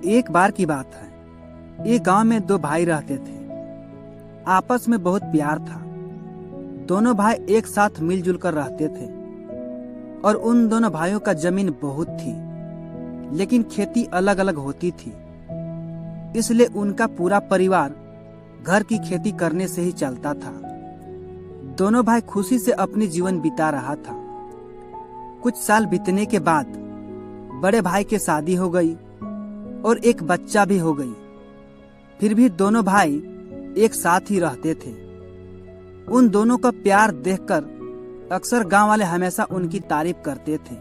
एक बार की बात है। एक गांव में दो भाई रहते थे। आपस में बहुत प्यार था। दोनों भाई एक साथ मिलजुल कर रहते थे और उन दोनों भाइयों का जमीन बहुत थी, लेकिन खेती अलग अलग होती थी। इसलिए उनका पूरा परिवार घर की खेती करने से ही चलता था। दोनों भाई खुशी से अपनी जीवन बिता रहा था। कुछ साल बीतने के बाद बड़े भाई की शादी हो गई और एक बच्चा भी हो गई। फिर भी दोनों भाई एक साथ ही रहते थे। उन दोनों का प्यार देखकर अक्सर गांव वाले हमेशा उनकी तारीफ करते थे।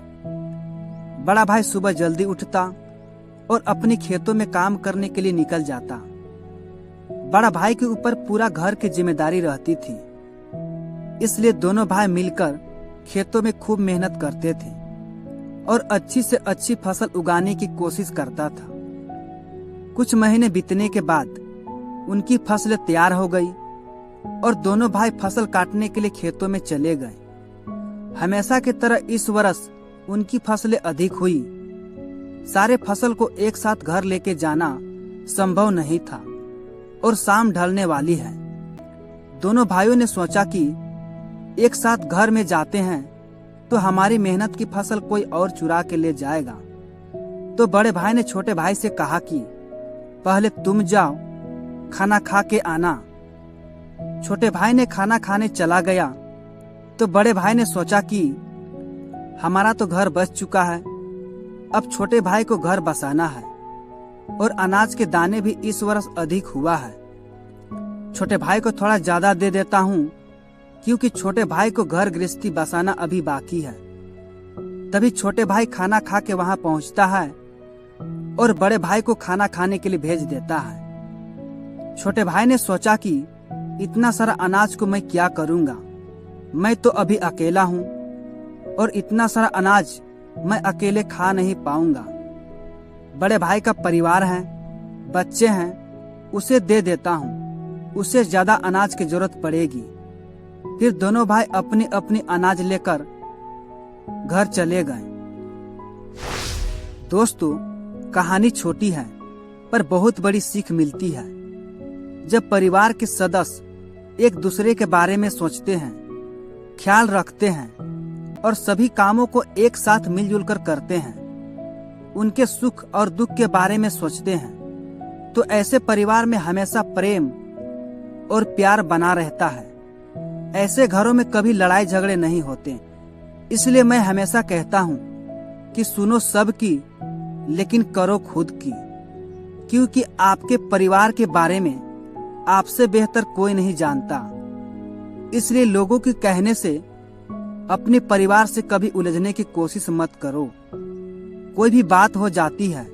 बड़ा भाई सुबह जल्दी उठता और अपने खेतों में काम करने के लिए निकल जाता। बड़ा भाई के ऊपर पूरा घर की जिम्मेदारी रहती थी, इसलिए दोनों भाई मिलकर खेतों में खूब मेहनत करते थे और अच्छी से अच्छी फसल उगाने की कोशिश करता था। कुछ महीने बीतने के बाद उनकी फसलें तैयार हो गई और दोनों भाई फसल काटने के लिए खेतों में चले गए। हमेशा की तरह इस वर्ष उनकी फसलें अधिक हुई। सारे फसल को एक साथ घर लेके जाना संभव नहीं था और शाम ढलने वाली है। दोनों भाइयों ने सोचा कि एक साथ घर में जाते हैं तो हमारी मेहनत की फसल कोई और चुरा के ले जाएगा। तो बड़े भाई ने छोटे भाई से कहा कि पहले तुम जाओ, खाना खा के आना। छोटे भाई ने खाना खाने चला गया तो बड़े भाई ने सोचा कि हमारा तो घर बच चुका है, अब छोटे भाई को घर बसाना है और अनाज के दाने भी इस वर्ष अधिक हुआ है। छोटे भाई को थोड़ा ज्यादा दे देता हूँ, क्योंकि छोटे भाई को घर गृहस्थी बसाना अभी बाकी है। तभी छोटे भाई खाना खा के वहां पहुंचता है और बड़े भाई को खाना खाने के लिए भेज देता है। छोटे भाई ने सोचा कि इतना सारा अनाज को मैं क्या करूंगा, मैं तो अभी अकेला हूँ और इतना सारा अनाज मैं अकेले खा नहीं पाऊंगा। बड़े भाई का परिवार है, बच्चे हैं, उसे दे देता हूँ, उसे ज्यादा अनाज की जरूरत पड़ेगी। फिर दोनों भाई अपनी अपनी अनाज लेकर घर चले गए। दोस्तों, कहानी छोटी है पर बहुत बड़ी सीख मिलती है। जब परिवार के सदस्य एक दूसरे के बारे में सोचते हैं, ख्याल रखते हैं और सभी कामों को एक साथ मिलजुल कर करते हैं, उनके सुख और दुख के बारे में सोचते हैं, तो ऐसे परिवार में हमेशा प्रेम और प्यार बना रहता है। ऐसे घरों में कभी लड़ाई झगड़े नहीं होते। इसलिए मैं हमेशा कहता हूँ कि सुनो सबकी, लेकिन करो खुद की, क्योंकि आपके परिवार के बारे में आपसे बेहतर कोई नहीं जानता। इसलिए लोगों के कहने से अपने परिवार से कभी उलझने की कोशिश मत करो। कोई भी बात हो जाती है,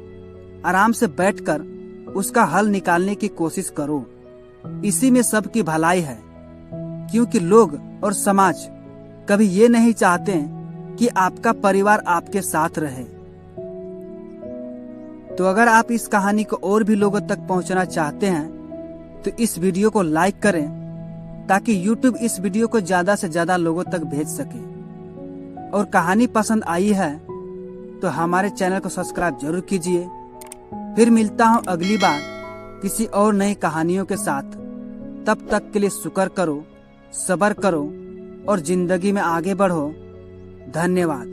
आराम से बैठकर उसका हल निकालने की कोशिश करो। इसी में सबकी भलाई है, क्योंकि लोग और समाज कभी ये नहीं चाहते कि आपका परिवार आपके साथ रहे। तो अगर आप इस कहानी को और भी लोगों तक पहुंचना चाहते हैं तो इस वीडियो को लाइक करें, ताकि YouTube इस वीडियो को ज्यादा से ज्यादा लोगों तक भेज सके। और कहानी पसंद आई है तो हमारे चैनल को सब्सक्राइब जरूर कीजिए। फिर मिलता हूं अगली बार किसी और नई कहानियों के साथ। तब तक के लिए शुक्र करो, सब्र करो और जिंदगी में आगे बढ़ो। धन्यवाद।